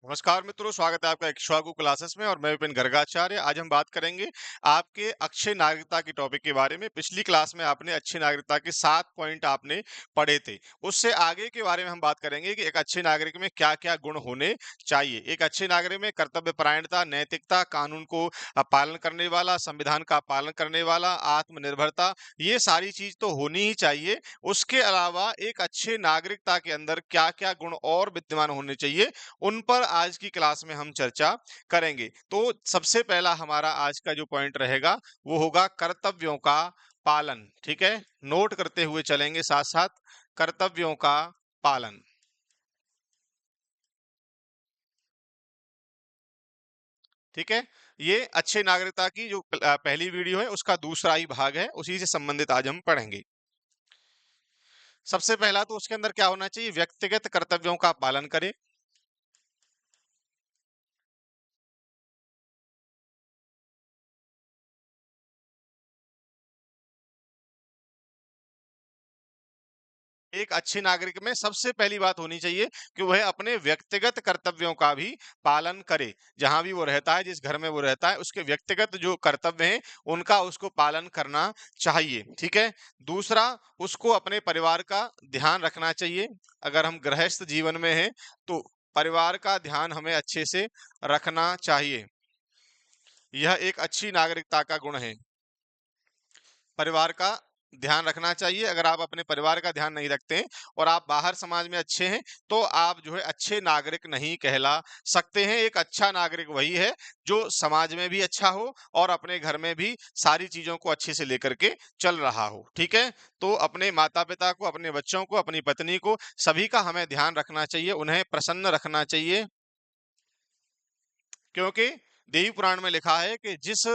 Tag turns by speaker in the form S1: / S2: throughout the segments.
S1: नमस्कार मित्रों, स्वागत है आपका इक्ष्वाकु क्लासेस में और मैं विपिन गर्गाचार्य। आज हम बात करेंगे आपके अक्षय नागरिकता की टॉपिक के बारे में। पिछली क्लास में आपने अच्छी नागरिकता के 7 पॉइंट आपने पढ़े थे। उससे आगे के बारे में हम बात करेंगे कि एक अच्छे नागरिक में क्या-क्या गुण होने चाहिए। एक अच्छे नागरिक में कर्तव्यपरायणता, नैतिकता, कानून को पालन करने वाला, संविधान का पालन करने वाला, आत्मनिर्भरता, ये सारी चीज तो होनी ही चाहिए। उसके अलावा एक अच्छे नागरिकता के अंदर क्या-क्या गुण और विद्यमान होने चाहिए, उन पर आज की क्लास में हम चर्चा करेंगे। तो सबसे पहला हमारा आज का जो पॉइंट रहेगा वो होगा कर्तव्यों का पालन। ठीक है, नोट करते हुए चलेंगे साथ साथ। कर्तव्यों का पालन। ठीक है, ये अच्छे नागरिकता की जो पहली वीडियो है उसका दूसरा ही भाग है, उसी से संबंधित आज हम पढ़ेंगे। सबसे पहला तो उसके अंदर क्या होना चाहिए, व्यक्तिगत कर्तव्यों का पालन करें। एक अच्छे नागरिक में सबसे पहली बात होनी चाहिए कि वह अपने व्यक्तिगत कर्तव्यों का भी पालन करे। जहां भी वो रहता है, जिस घर में वो रहता है, उसके व्यक्तिगत जो कर्तव्य हैं उनका उसको पालन करना चाहिए। ठीक है। दूसरा, उसको अपने परिवार का ध्यान रखना चाहिए। अगर हम गृहस्थ जीवन में हैं तो परिवार का ध्यान हमें अच्छे से रखना चाहिए। यह एक अच्छी नागरिकता का गुण है। परिवार का ध्यान रखना चाहिए। अगर आप अपने परिवार का ध्यान नहीं रखते हैं और आप बाहर समाज में अच्छे हैं तो आप जो है अच्छे नागरिक नहीं कहला सकते हैं। एक अच्छा नागरिक वही है जो समाज में भी अच्छा हो और अपने घर में भी सारी चीजों को अच्छे से लेकर के चल रहा हो। ठीक है। तो अपने माता पिता को, अपने बच्चों को, अपनी पत्नी को, सभी का हमें ध्यान रखना चाहिए, उन्हें प्रसन्न रखना चाहिए। क्योंकि देवी पुराण में लिखा है कि जिस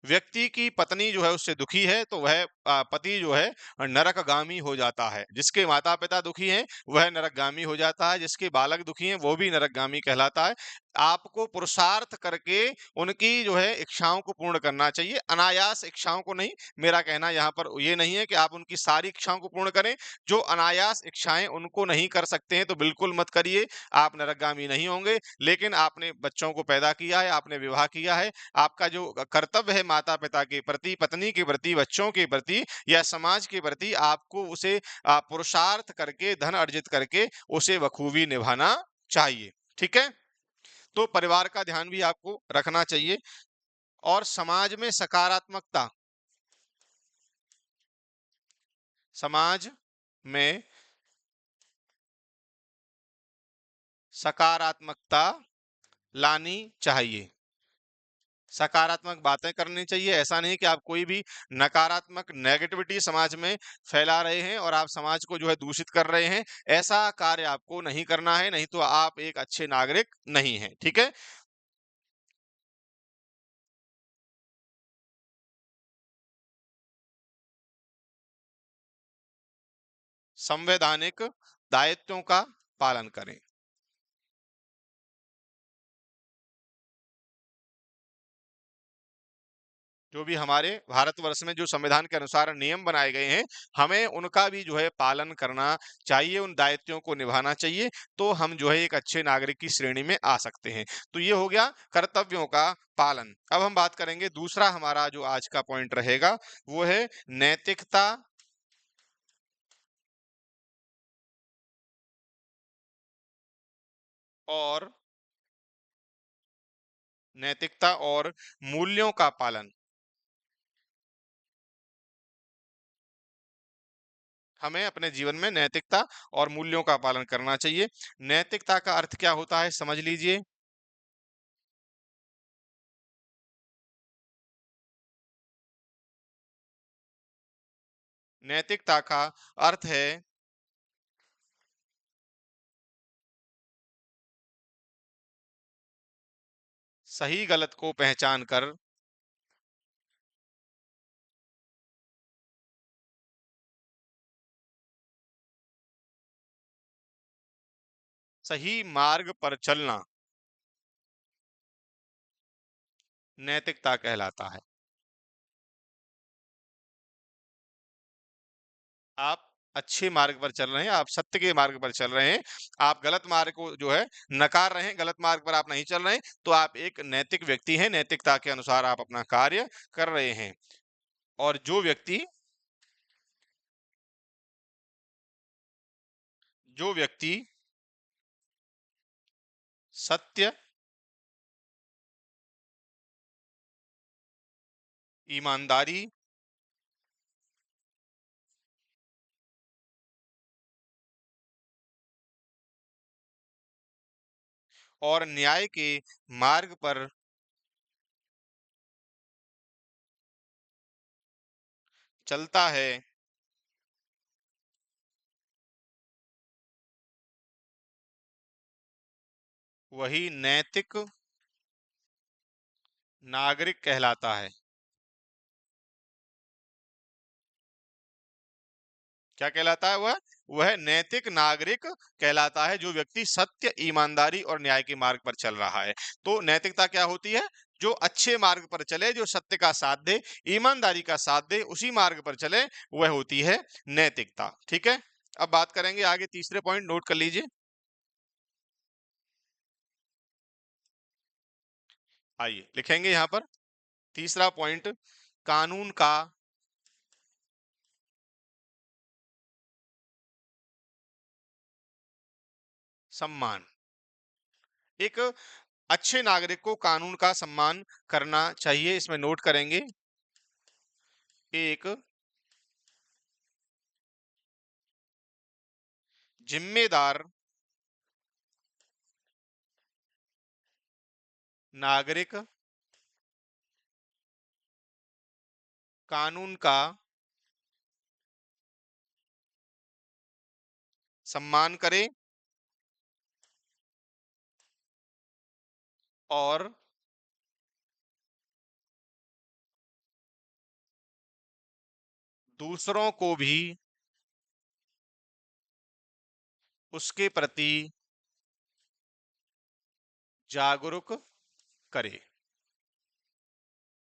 S1: व्यक्ति की पत्नी जो है उससे दुखी है तो वह पति जो है नरकगामी हो जाता है। जिसके माता पिता दुखी हैं वह नरकगामी हो जाता है। जिसके बालक दुखी हैं वो भी नरकगामी कहलाता है। आपको पुरुषार्थ करके उनकी जो है इच्छाओं को पूर्ण करना चाहिए, अनायास इच्छाओं को नहीं। मेरा कहना यहाँ पर ये नहीं है कि आप उनकी सारी इच्छाओं को पूर्ण करें। जो अनायास इच्छाएं उनको नहीं कर सकते हैं तो बिल्कुल मत करिए, आप नरकगामी नहीं होंगे। लेकिन आपने बच्चों को पैदा किया है, आपने विवाह किया है, आपका जो कर्तव्य है माता पिता के प्रति, पत्नी के प्रति, बच्चों के प्रति या समाज के प्रति, आपको उसे पुरुषार्थ करके, धन अर्जित करके उसे बखूबी निभाना चाहिए। ठीक है। तो परिवार का ध्यान भी आपको रखना चाहिए। और समाज में सकारात्मकता, समाज में सकारात्मकता लानी चाहिए। सकारात्मक बातें करनी चाहिए। ऐसा नहीं कि आप कोई भी नकारात्मक नेगेटिविटी समाज में फैला रहे हैं और आप समाज को जो है दूषित कर रहे हैं। ऐसा कार्य आपको नहीं करना है, नहीं तो आप एक अच्छे नागरिक नहीं हैं। ठीक है। संवैधानिक दायित्वों का पालन करें। जो भी हमारे भारतवर्ष में जो संविधान के अनुसार नियम बनाए गए हैं, हमें उनका भी जो है पालन करना चाहिए, उन दायित्वों को निभाना चाहिए। तो हम जो है एक अच्छे नागरिक की श्रेणी में आ सकते हैं। तो ये हो गया कर्तव्यों का पालन। अब हम बात करेंगे, दूसरा हमारा जो आज का पॉइंट रहेगा वो है नैतिकता और नैतिकता और मूल्यों का पालन। हमें अपने जीवन में नैतिकता और मूल्यों का पालन करना चाहिए। नैतिकता का अर्थ क्या होता है समझ लीजिए। नैतिकता का अर्थ है सही गलत को पहचान कर सही मार्ग पर चलना नैतिकता कहलाता है। आप अच्छे मार्ग पर चल रहे हैं, आप सत्य के मार्ग पर चल रहे हैं, आप गलत मार्ग को जो है नकार रहे हैं, गलत मार्ग पर आप नहीं चल रहे हैं, तो आप एक नैतिक व्यक्ति हैं, नैतिकता के अनुसार आप अपना कार्य कर रहे हैं। और जो व्यक्ति सत्य, ईमानदारी और न्याय के मार्ग पर चलता है, वही नैतिक नागरिक कहलाता है। क्या कहलाता है वह नैतिक नागरिक कहलाता है, जो व्यक्ति सत्य, ईमानदारी और न्याय के मार्ग पर चल रहा है। तो नैतिकता क्या होती है? जो अच्छे मार्ग पर चले, जो सत्य का साथ दे, ईमानदारी का साथ दे, उसी मार्ग पर चले, वह होती है नैतिकता। ठीक है, अब बात करेंगे आगे, तीसरे पॉइंट नोट कर लीजिए। आइए लिखेंगे यहां पर तीसरा पॉइंट, कानून का सम्मान। एक अच्छे नागरिक को कानून का सम्मान करना चाहिए, इसमें नोट करेंगे, एक जिम्मेदार नागरिक कानून का सम्मान करे और दूसरों को भी उसके प्रति जागरूक करे।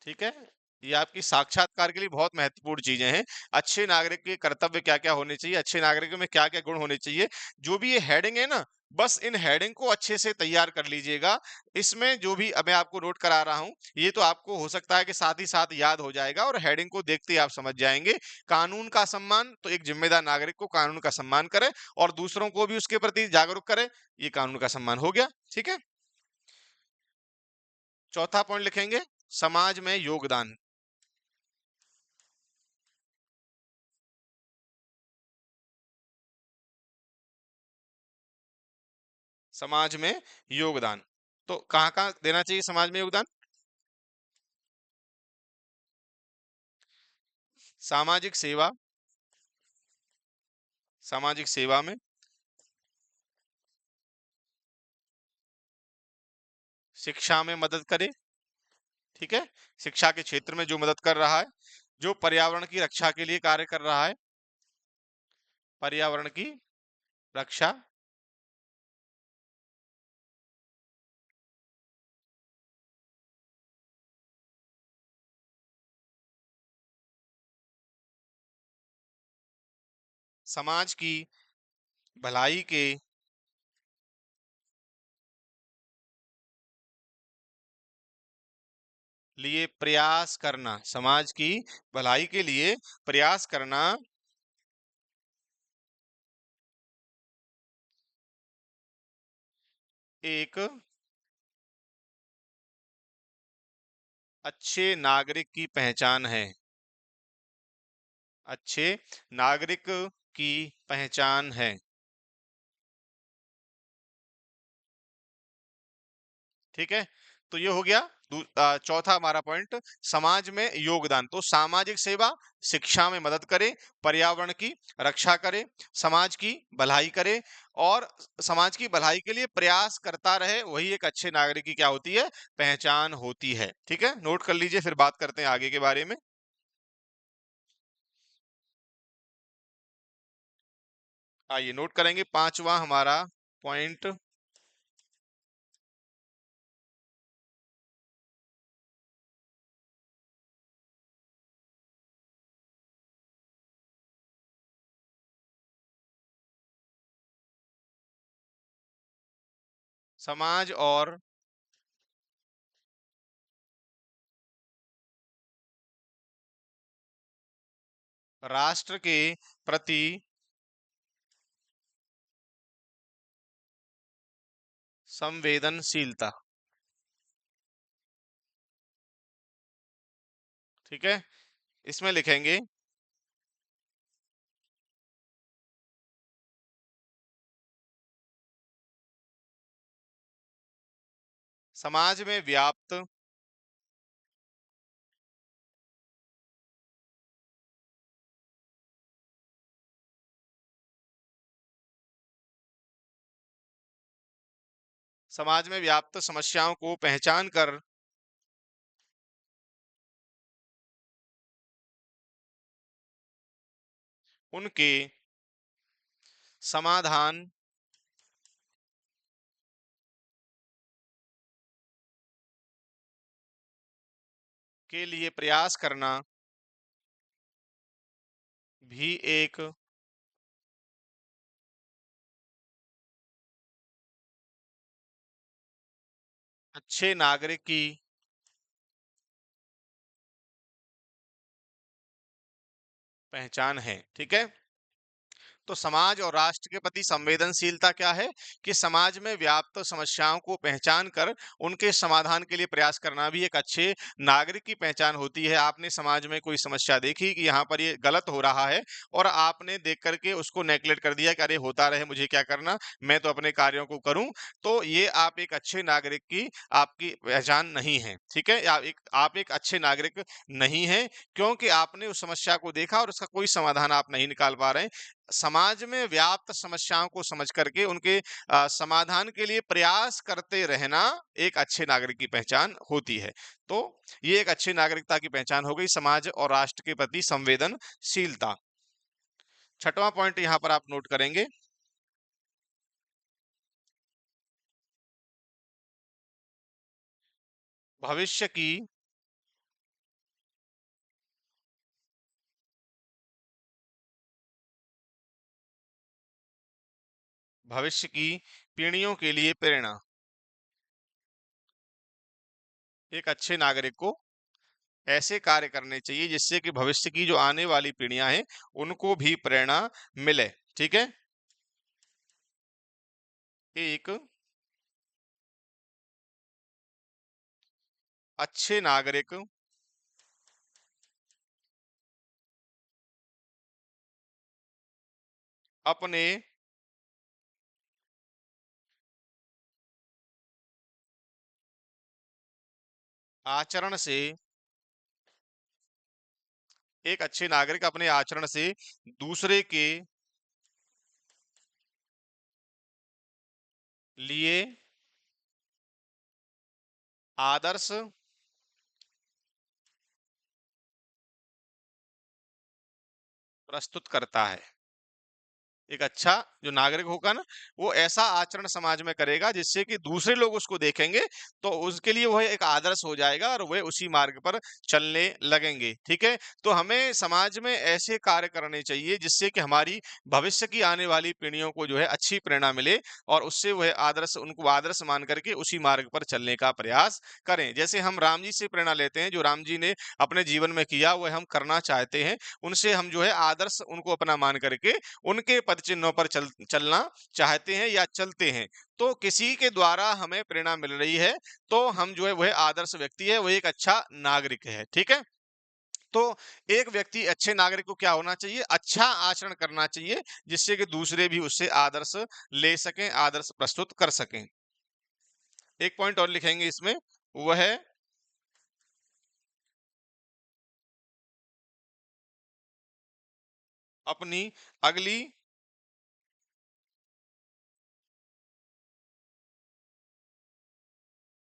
S1: ठीक है, ये आपकी साक्षात्कार के लिए बहुत महत्वपूर्ण चीजें हैं। अच्छे नागरिक के कर्तव्य क्या क्या होने चाहिए, अच्छे नागरिक में क्या क्या गुण होने चाहिए, जो भी ये हेडिंग है ना, बस इन हेडिंग को अच्छे से तैयार कर लीजिएगा। इसमें जो भी अब मैं आपको नोट करा रहा हूं, ये तो आपको हो सकता है कि साथ ही साथ याद हो जाएगा, और हेडिंग को देखते ही आप समझ जाएंगे। कानून का सम्मान, तो एक जिम्मेदार नागरिक को कानून का सम्मान करे और दूसरों को भी उसके प्रति जागरूक करे, ये कानून का सम्मान हो गया। ठीक है, चौथा पॉइंट लिखेंगे, समाज में योगदान। समाज में योगदान, तो कहाँ कहाँ देना चाहिए समाज में योगदान? सामाजिक सेवा, सामाजिक सेवा में, शिक्षा में मदद करे। ठीक है, शिक्षा के क्षेत्र में जो मदद कर रहा है, जो पर्यावरण की रक्षा के लिए कार्य कर रहा है, पर्यावरण की रक्षा, समाज की भलाई के लिए प्रयास करना, समाज की भलाई के लिए प्रयास करना एक अच्छे नागरिक की पहचान है, अच्छे नागरिक की पहचान है। ठीक है, तो ये हो गया चौथा हमारा पॉइंट, समाज में योगदान। तो सामाजिक सेवा, शिक्षा में मदद करे, पर्यावरण की रक्षा करे, समाज की भलाई करे, और समाज की भलाई के लिए प्रयास करता रहे, वही एक अच्छे नागरिक की क्या होती है? पहचान होती है। ठीक है, नोट कर लीजिए, फिर बात करते हैं आगे के बारे में। आइए नोट करेंगे पांचवा हमारा पॉइंट, समाज और राष्ट्र के प्रति संवेदनशीलता। ठीक है, इसमें लिखेंगे समाज में व्याप्त समस्याओं को पहचान कर उनके समाधान के लिए प्रयास करना भी एक अच्छे नागरिक की पहचान है। ठीक है, तो समाज और राष्ट्र के प्रति संवेदनशीलता क्या है कि समाज में व्याप्त समस्याओं को पहचान कर उनके समाधान के लिए प्रयास करना भी एक अच्छे नागरिक की पहचान होती है। आपने समाज में कोई समस्या देखी कि यहाँ पर ये गलत हो रहा है और आपने देख करके उसको नेगलेक्ट कर दिया कि अरे होता रहे, मुझे क्या करना, मैं तो अपने कार्यों को करूं, तो ये आप एक अच्छे नागरिक की आपकी पहचान नहीं है। ठीक है, आप एक अच्छे नागरिक नहीं है, क्योंकि आपने उस समस्या को देखा और उसका कोई समाधान आप नहीं निकाल पा रहे हैं। समाज में व्याप्त समस्याओं को समझ करके उनके समाधान के लिए प्रयास करते रहना एक अच्छे नागरिक की पहचान होती है। तो ये एक अच्छी नागरिकता की पहचान हो गई, समाज और राष्ट्र के प्रति संवेदनशीलता। छठवां पॉइंट यहां पर आप नोट करेंगे, भविष्य की भविष्य की पीढ़ियों के लिए प्रेरणा। एक अच्छे नागरिक को ऐसे कार्य करने चाहिए जिससे कि भविष्य की जो आने वाली पीढ़ियां हैं उनको भी प्रेरणा मिले। ठीक है, एक अच्छे नागरिक अपने आचरण से एक अच्छे नागरिक अपने आचरण से दूसरे के लिए आदर्श प्रस्तुत करता है। एक अच्छा जो नागरिक होगा ना, वो ऐसा आचरण समाज में करेगा जिससे कि दूसरे लोग उसको देखेंगे तो उसके लिए वह एक आदर्श हो जाएगा और वह उसी मार्ग पर चलने लगेंगे। ठीक है, तो हमें समाज में ऐसे कार्य करने चाहिए जिससे कि हमारी भविष्य की आने वाली पीढ़ियों को जो है अच्छी प्रेरणा मिले और उससे वह आदर्श, उनको आदर्श मान करके उसी मार्ग पर चलने का प्रयास करें। जैसे हम राम जी से प्रेरणा लेते हैं, जो राम जी ने अपने जीवन में किया वह हम करना चाहते हैं, उनसे हम जो है आदर्श उनको अपना मान करके उनके पद चिन्हों पर चलना चाहते हैं या चलते हैं। तो किसी के द्वारा हमें प्रेरणा मिल रही है तो हम जो है वह आदर्श व्यक्ति है, वह एक अच्छा नागरिक है। ठीक है, तो एक व्यक्ति अच्छे नागरिक को क्या होना चाहिए, अच्छा आचरण करना चाहिए जिससे कि दूसरे भी उससे आदर्श ले सकें, आदर्श प्रस्तुत कर सकें। एक पॉइंट और लिखेंगे इसमें, वह है अपनी अगली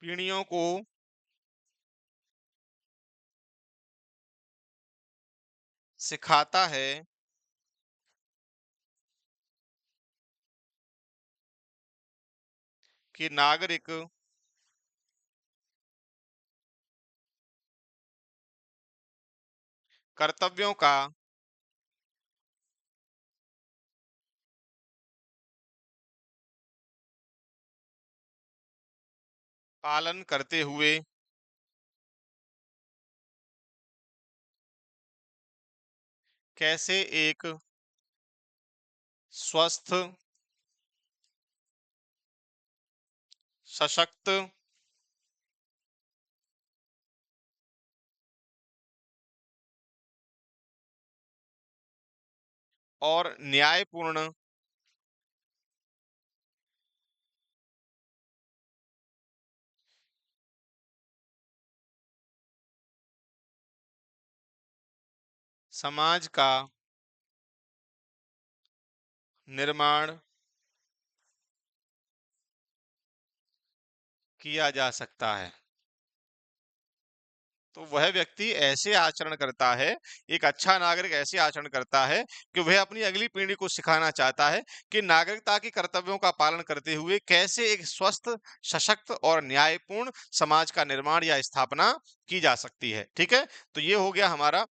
S1: पीढ़ियों को सिखाता है कि नागरिक कर्तव्यों का पालन करते हुए कैसे एक स्वस्थ, सशक्त और न्यायपूर्ण समाज का निर्माण किया जा सकता है। तो वह व्यक्ति ऐसे आचरण करता है, एक अच्छा नागरिक ऐसे आचरण करता है कि वह अपनी अगली पीढ़ी को सिखाना चाहता है कि नागरिकता के कर्तव्यों का पालन करते हुए कैसे एक स्वस्थ, सशक्त और न्यायपूर्ण समाज का निर्माण या स्थापना की जा सकती है। ठीक है? तो ये हो गया हमारा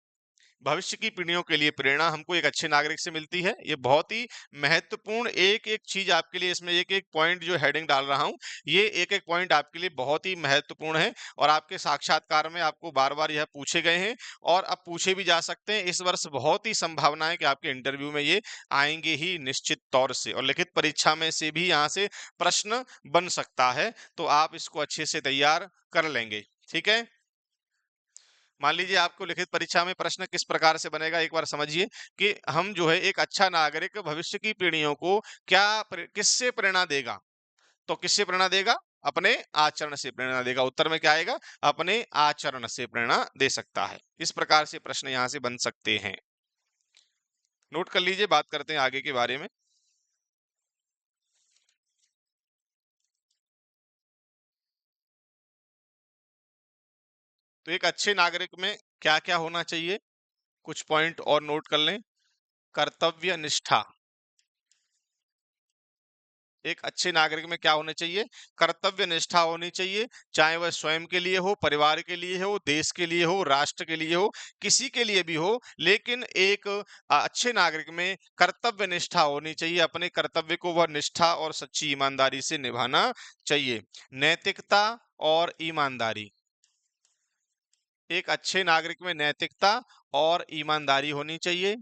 S1: भविष्य की पीढ़ियों के लिए प्रेरणा हमको एक अच्छे नागरिक से मिलती है। ये बहुत ही महत्वपूर्ण एक-एक चीज़ आपके लिए इसमें एक-एक पॉइंट जो हेडिंग डाल रहा हूँ, ये एक-एक पॉइंट आपके लिए बहुत ही महत्वपूर्ण है और आपके साक्षात्कार में आपको बार-बार यह पूछे गए हैं और अब पूछे भी जा सकते हैं। इस वर्ष बहुत ही संभावना है कि आपके इंटरव्यू में ये आएँगे ही निश्चित तौर से और लिखित परीक्षा में से भी यहाँ से प्रश्न बन सकता है, तो आप इसको अच्छे से तैयार कर लेंगे। ठीक है? मान लीजिए आपको लिखित परीक्षा में प्रश्न किस प्रकार से बनेगा एक बार समझिए कि हम जो है एक अच्छा नागरिक भविष्य की पीढ़ियों को किससे प्रेरणा देगा। तो किससे प्रेरणा देगा? अपने आचरण से प्रेरणा देगा। उत्तर में क्या आएगा? अपने आचरण से प्रेरणा दे सकता है। इस प्रकार से प्रश्न यहाँ से बन सकते हैं। नोट कर लीजिए, बात करते हैं आगे के बारे में। तो एक अच्छे नागरिक में क्या क्या होना चाहिए, कुछ पॉइंट और नोट कर लें। कर्तव्य निष्ठा, एक अच्छे नागरिक में क्या होना चाहिए? कर्तव्य निष्ठा होनी चाहिए, चाहे वह स्वयं के लिए हो, परिवार के लिए हो, देश के लिए हो, राष्ट्र के लिए हो, किसी के लिए भी हो, लेकिन एक अच्छे नागरिक में कर्तव्य निष्ठा होनी चाहिए। अपने कर्तव्य को वह निष्ठा और सच्ची ईमानदारी से निभाना चाहिए। नैतिकता और ईमानदारी, एक अच्छे नागरिक में नैतिकता और ईमानदारी होनी चाहिए।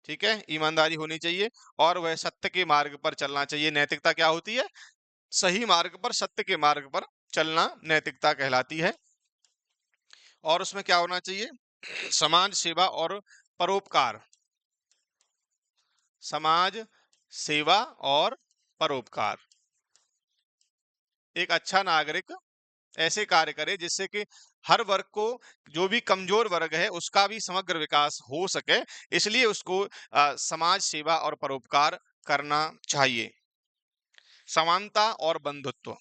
S1: ठीक है? ईमानदारी होनी चाहिए और वह सत्य के मार्ग पर चलना चाहिए। नैतिकता क्या होती है? सही मार्ग पर, सत्य के मार्ग पर चलना नैतिकता कहलाती है। और उसमें क्या होना चाहिए? समाज सेवा और परोपकार, समाज सेवा और परोपकार। एक अच्छा नागरिक ऐसे कार्य करे जिससे कि हर वर्ग को, जो भी कमजोर वर्ग है उसका भी समग्र विकास हो सके, इसलिए उसको समाज सेवा और परोपकार करना चाहिए। समानता और बंधुत्व,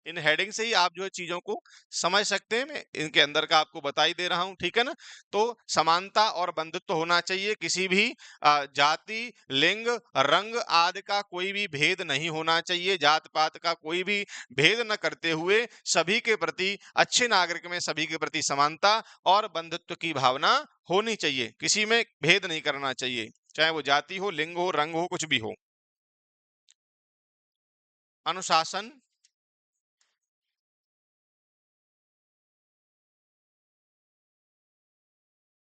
S1: इन हेडिंग से ही आप जो है चीजों को समझ सकते हैं। मैं इनके अंदर का आपको बता ही दे रहा हूं। ठीक है ना? तो समानता और बंधुत्व होना चाहिए, किसी भी जाति, लिंग, रंग आदि का कोई भी भेद नहीं होना चाहिए, जात पात का कोई भी भेद न करते हुए सभी के प्रति, अच्छे नागरिक में सभी के प्रति समानता और बंधुत्व की भावना होनी चाहिए, किसी में भेद नहीं करना चाहिए, चाहे वो जाति हो, लिंग हो, रंग हो, कुछ भी हो। अनुशासन,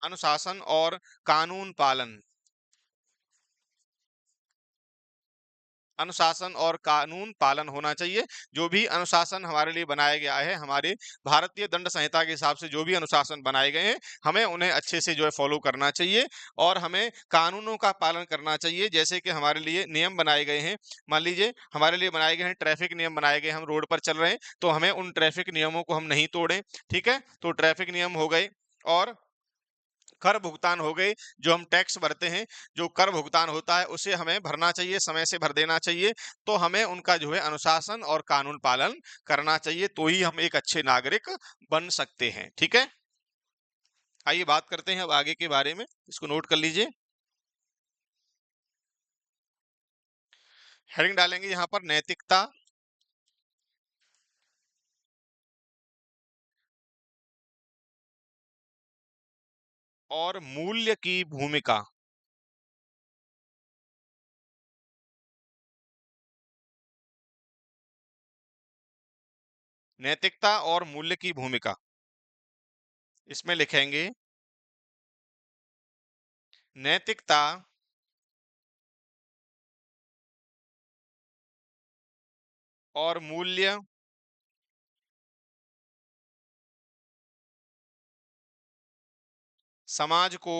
S1: अनुशासन और कानून पालन, अनुशासन और कानून पालन होना चाहिए। जो भी अनुशासन हमारे लिए बनाया गया है, हमारे भारतीय दंड संहिता के हिसाब से जो भी अनुशासन बनाए गए हैं, हमें उन्हें अच्छे से जो है फॉलो करना चाहिए और हमें कानूनों का पालन करना चाहिए। जैसे कि हमारे लिए नियम बनाए गए हैं, मान लीजिए हमारे लिए बनाए गए हैं ट्रैफिक नियम बनाए गए, हम रोड पर चल रहे हैं तो हमें उन ट्रैफिक नियमों को हम नहीं तोड़ें। ठीक है? तो ट्रैफिक नियम हो गए और कर भुगतान हो गए, जो हम टैक्स भरते हैं, जो कर भुगतान होता है उसे हमें भरना चाहिए, समय से भर देना चाहिए। तो हमें उनका जो है अनुशासन और कानून पालन करना चाहिए, तो ही हम एक अच्छे नागरिक बन सकते हैं। ठीक है? आइए बात करते हैं अब आगे के बारे में, इसको नोट कर लीजिए। हेडिंग डालेंगे यहाँ पर नैतिकता और मूल्य की भूमिका। नैतिकता और मूल्य की भूमिका, इसमें लिखेंगे नैतिकता और मूल्य समाज को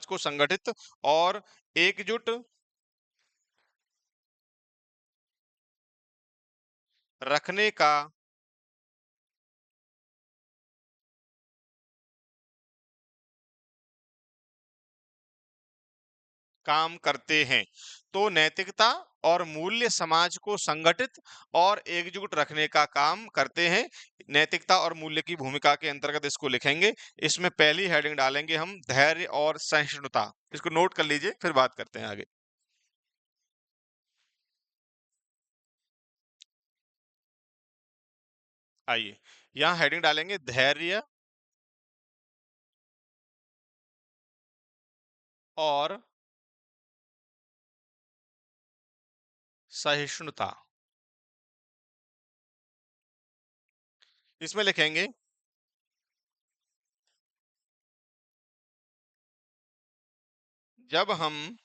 S1: संगठित और एकजुट रखने का काम करते हैं। तो नैतिकता और मूल्य समाज को संगठित और एकजुट रखने का काम करते हैं। नैतिकता और मूल्य की भूमिका के अंतर्गत इसको लिखेंगे। इसमें पहली हेडिंग डालेंगे हम धैर्य और सहिष्णुता। इसको नोट कर लीजिए, फिर बात करते हैं आगे। आइए, यहाँ हेडिंग डालेंगे धैर्य और सहिष्णुता। इसमें लिखेंगे जब हम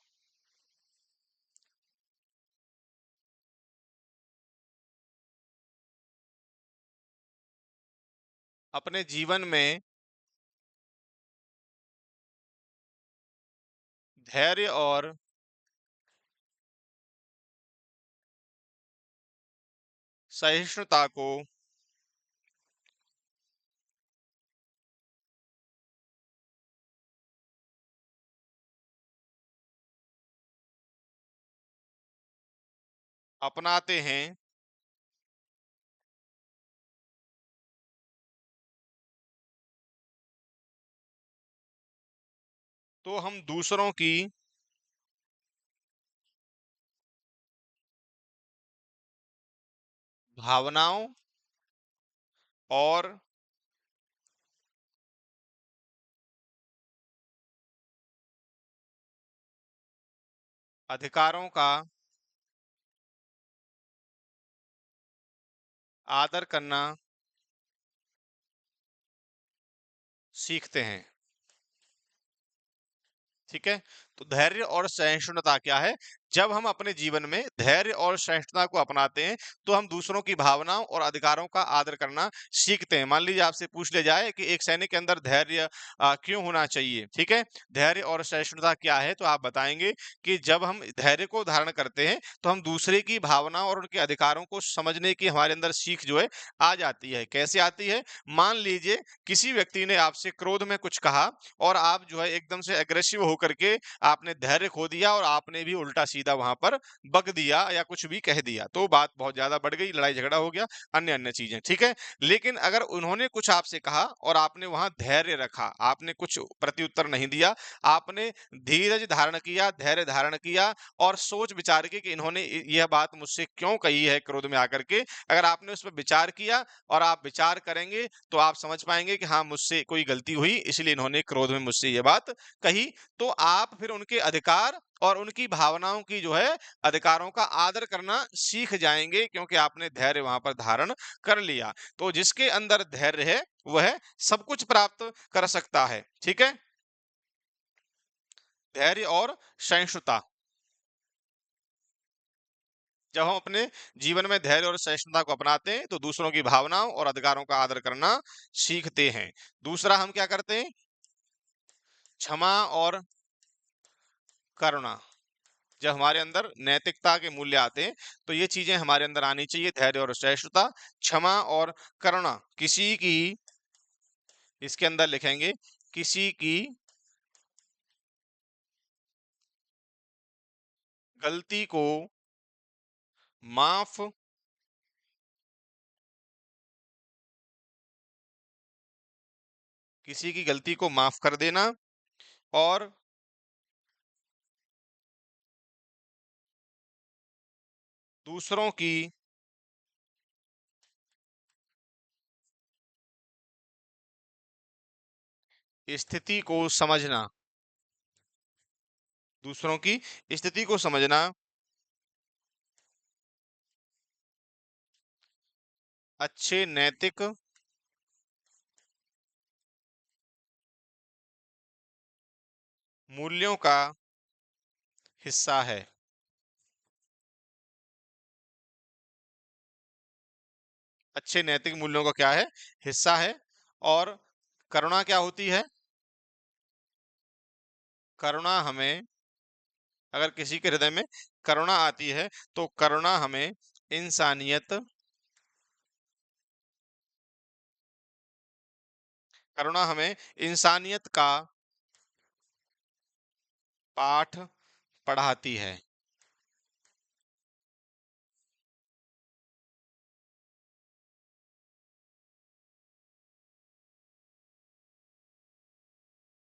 S1: अपने जीवन में धैर्य और सहिष्णुता को अपनाते हैं तो हम दूसरों की भावनाओं और अधिकारों का आदर करना सीखते हैं। ठीक है। तो धैर्य और सहिष्णुता क्या है? जब हम अपने जीवन में धैर्य और सहिष्णुता को अपनाते हैं तो हम दूसरों की भावनाओं और अधिकारों का आदर करना सीखते हैं। मान लीजिए आपसे पूछ लिया जाए कि एक सैनिक के अंदर धैर्य क्यों होना चाहिए, ठीक है, धैर्य और सहिष्णुता क्या है, तो आप बताएंगे कि जब हम धैर्य को धारण करते हैं तो हम दूसरे की भावना और उनके अधिकारों को समझने की हमारे अंदर सीख जो है आ जाती है। कैसे आती है? मान लीजिए किसी व्यक्ति ने आपसे क्रोध में कुछ कहा और आप जो है एकदम से एग्रेसिव होकर के आपने धैर्य खो दिया और आपने भी उल्टा सीधा वहां पर बक दिया या कुछ भी कह दिया, तो बात बहुत ज्यादा बढ़ गई, लड़ाई झगड़ा हो गया, अन्य अन्य चीजें, ठीक है। लेकिन अगर उन्होंने कुछ आपसे कहा और आपने वहां धैर्य रखा, आपने कुछ प्रत्युत्तर नहीं दिया, आपने धीरज धारण किया, धैर्य धारण किया और सोच विचार के कि इन्होंने यह बात मुझसे क्यों कही है क्रोध में आकर के, अगर आपने उस पर विचार किया और आप विचार करेंगे तो आप समझ पाएंगे कि हाँ, मुझसे कोई गलती हुई इसलिए इन्होंने क्रोध में मुझसे ये बात कही। तो आप फिर उनके अधिकार और उनकी भावनाओं की जो है अधिकारों का आदर करना सीख जाएंगे, क्योंकि आपने धैर्य वहां पर धारण कर लिया। तो जिसके अंदर धैर्य है वह सब कुछ प्राप्त कर सकता है। ठीक है। धैर्य और सहिष्णुता, जब हम अपने जीवन में धैर्य और सहिष्णुता को अपनाते हैं तो दूसरों की भावनाओं और अधिकारों का आदर करना सीखते हैं। दूसरा हम क्या करते हैं? क्षमा और करुणा। जब हमारे अंदर नैतिकता के मूल्य आते हैं तो ये चीजें हमारे अंदर आनी चाहिए, धैर्य और सहिष्णुता, क्षमा और करुणा। किसी की, इसके अंदर लिखेंगे किसी की गलती को माफ किसी की गलती को माफ कर देना और दूसरों की स्थिति को समझना, दूसरों की स्थिति को समझना अच्छे नैतिक मूल्यों का हिस्सा है। अच्छे नैतिक मूल्यों का क्या है? हिस्सा है। और करुणा क्या होती है? करुणा हमें, अगर किसी के हृदय में करुणा आती है तो करुणा हमें इंसानियत, करुणा हमें इंसानियत का पाठ पढ़ाती है।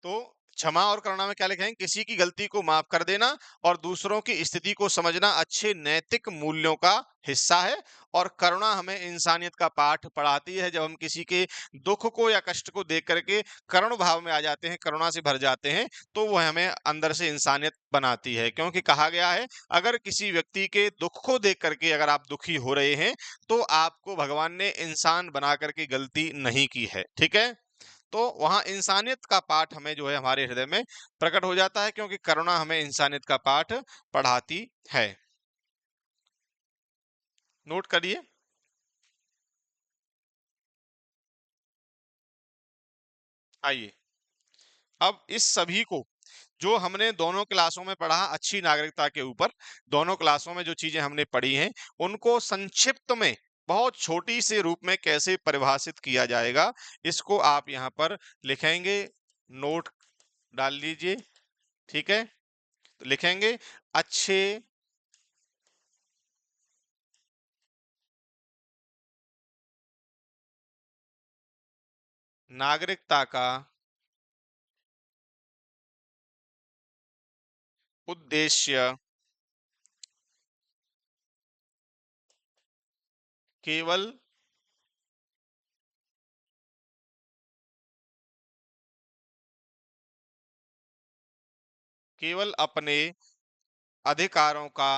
S1: तो क्षमा और करुणा में क्या लिखेंगे? किसी की गलती को माफ कर देना और दूसरों की स्थिति को समझना अच्छे नैतिक मूल्यों का हिस्सा है। और करुणा हमें इंसानियत का पाठ पढ़ाती है। जब हम किसी के दुख को या कष्ट को देख करके करुण भाव में आ जाते हैं, करुणा से भर जाते हैं, तो वो हमें अंदर से इंसानियत बनाती है। क्योंकि कहा गया है, अगर किसी व्यक्ति के दुख को देख करके अगर आप दुखी हो रहे हैं, तो आपको भगवान ने इंसान बना करके गलती नहीं की है। ठीक है? तो वहां इंसानियत का पाठ हमें जो है हमारे हृदय में प्रकट हो जाता है, क्योंकि करुणा हमें इंसानियत का पाठ पढ़ाती है। नोट करिए। आइए, अब इस सभी को जो हमने दोनों क्लासों में पढ़ा अच्छी नागरिकता के ऊपर, दोनों क्लासों में जो चीजें हमने पढ़ी हैं, उनको संक्षिप्त में बहुत छोटी से रूप में कैसे परिभाषित किया जाएगा, इसको आप यहाँ पर लिखेंगे, नोट डाल लीजिए। ठीक है? तो लिखेंगे, अच्छे नागरिकता का उद्देश्य केवल केवल अपने अधिकारों का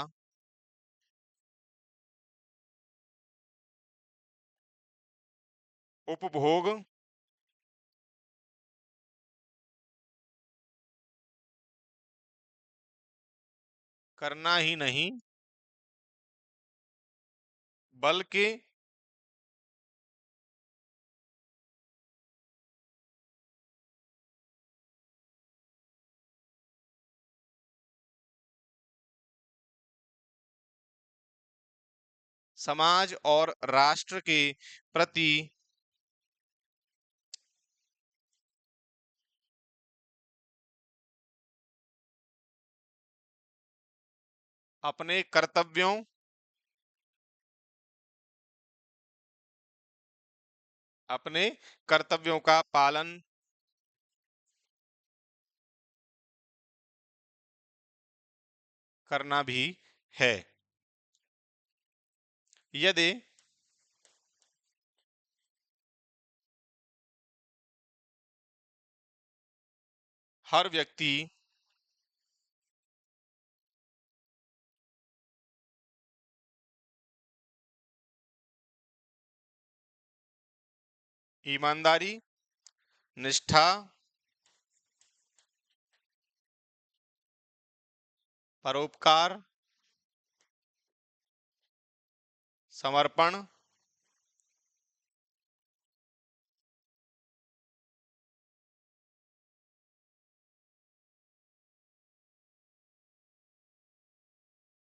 S1: उपभोग करना ही नहीं, बल्कि समाज और राष्ट्र के प्रति अपने कर्तव्यों अपने कर्तव्यों का पालन करना भी है। यदि हर व्यक्ति ईमानदारी, निष्ठा, परोपकार, समर्पण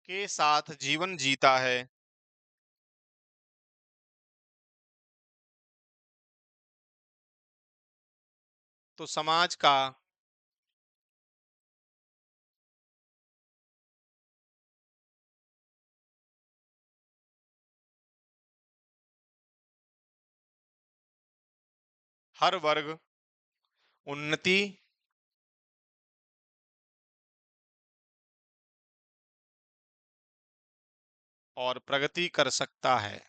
S1: के साथ जीवन जीता है, तो समाज का हर वर्ग उन्नति और प्रगति कर सकता है।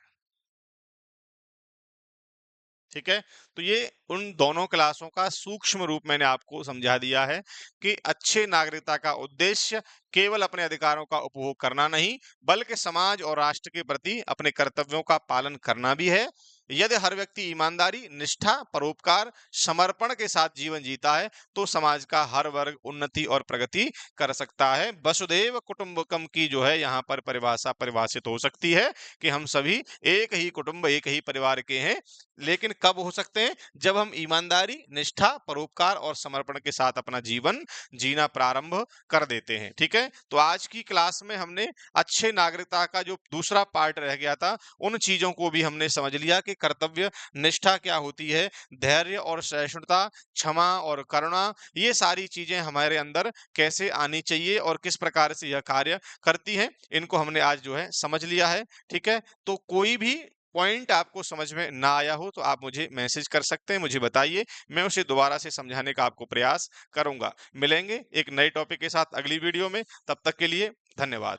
S1: ठीक है? तो ये उन दोनों क्लासों का सूक्ष्म रूप मैंने आपको समझा दिया है कि अच्छे नागरिकता का उद्देश्य केवल अपने अधिकारों का उपभोग करना नहीं, बल्कि समाज और राष्ट्र के प्रति अपने कर्तव्यों का पालन करना भी है। यदि हर व्यक्ति ईमानदारी, निष्ठा, परोपकार, समर्पण के साथ जीवन जीता है, तो समाज का हर वर्ग उन्नति और प्रगति कर सकता है। वसुधैव कुटुंबकम की जो है यहाँ पर परिभाषा परिभाषित हो सकती है कि हम सभी एक ही कुटुंब, एक ही परिवार के हैं। लेकिन कब हो सकते हैं? जब हम ईमानदारी, निष्ठा, परोपकार और समर्पण के साथ अपना जीवन जीना प्रारंभ कर देते हैं। ठीक है? तो आज की क्लास में हमने अच्छे नागरिकता का जो दूसरा पार्ट रह गया था, उन चीजों को भी हमने समझ लिया कि कर्तव्य निष्ठा क्या होती है, धैर्य और सहिष्णुता, क्षमा और करुणा, ये सारी चीजें हमारे अंदर कैसे आनी चाहिए और किस प्रकार से यह कार्य करती हैं, इनको हमने आज जो है समझ लिया है। ठीक है? तो कोई भी पॉइंट आपको समझ में ना आया हो तो आप मुझे मैसेज कर सकते हैं, मुझे बताइए, मैं उसे दोबारा से समझाने का आपको प्रयास करूंगा। मिलेंगे एक नए टॉपिक के साथ अगली वीडियो में, तब तक के लिए धन्यवाद।